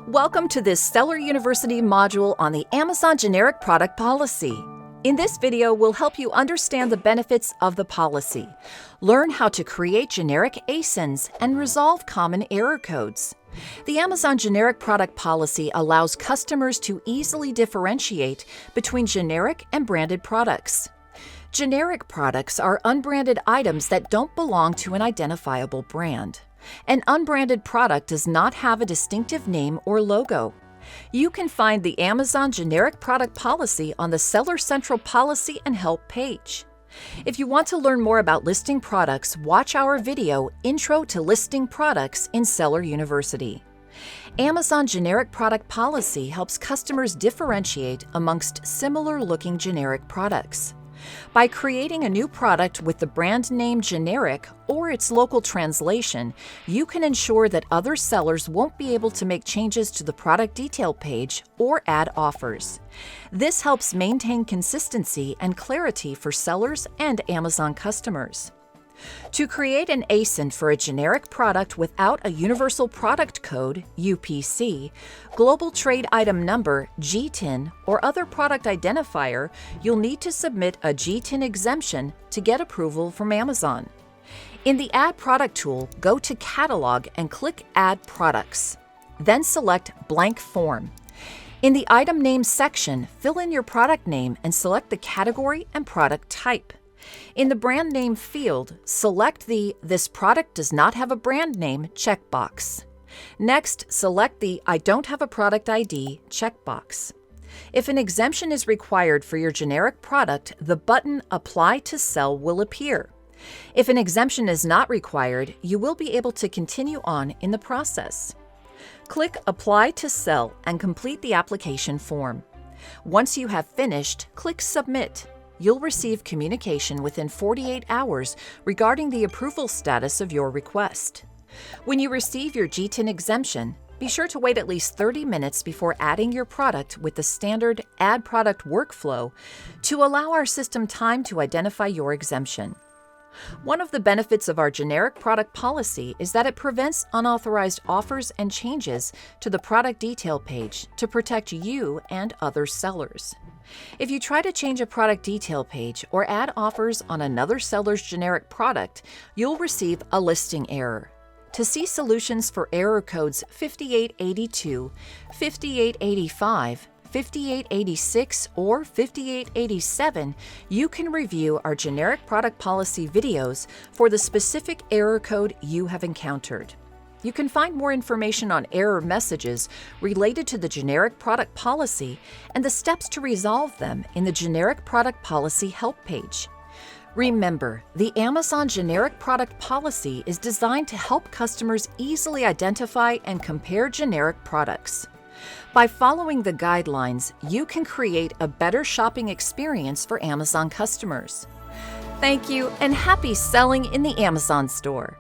Welcome to this Seller University module on the Amazon Generic Product Policy. In this video, we'll help you understand the benefits of the policy, learn how to create generic ASINs, and resolve common error codes. The Amazon Generic Product Policy allows customers to easily differentiate between generic and branded products. Generic products are unbranded items that don't belong to an identifiable brand. An unbranded product does not have a distinctive name or logo. You can find the Amazon Generic Product Policy on the Seller Central Policy and Help page. If you want to learn more about listing products, watch our video, Intro to Listing Products in Seller University. Amazon Generic Product Policy helps customers differentiate amongst similar-looking generic products. By creating a new product with the brand name generic or its local translation, you can ensure that other sellers won't be able to make changes to the product detail page or add offers. This helps maintain consistency and clarity for sellers and Amazon customers. To create an ASIN for a generic product without a Universal Product Code (UPC), Global Trade Item Number (GTIN), or other product identifier, you'll need to submit a GTIN exemption to get approval from Amazon. In the Add Product tool, go to Catalog and click Add Products. Then select Blank Form. In the Item Name section, fill in your product name and select the category and product type. In the Brand Name field, select the This product does not have a brand name checkbox. Next, select the I don't have a product ID checkbox. If an exemption is required for your generic product, the button Apply to Sell will appear. If an exemption is not required, you will be able to continue on in the process. Click Apply to Sell and complete the application form. Once you have finished, click Submit. You'll receive communication within 48 hours regarding the approval status of your request. When you receive your GTIN exemption, be sure to wait at least 30 minutes before adding your product with the standard Add Product workflow to allow our system time to identify your exemption. One of the benefits of our generic product policy is that it prevents unauthorized offers and changes to the product detail page to protect you and other sellers. If you try to change a product detail page or add offers on another seller's generic product, you'll receive a listing error. To see solutions for error codes 5882, 5885, 5886, or 5887, you can review our generic product policy videos for the specific error code you have encountered. You can find more information on error messages related to the generic product policy and the steps to resolve them in the Generic Product Policy Help page. Remember, the Amazon Generic Product Policy is designed to help customers easily identify and compare generic products. By following the guidelines, you can create a better shopping experience for Amazon customers. Thank you, and happy selling in the Amazon store!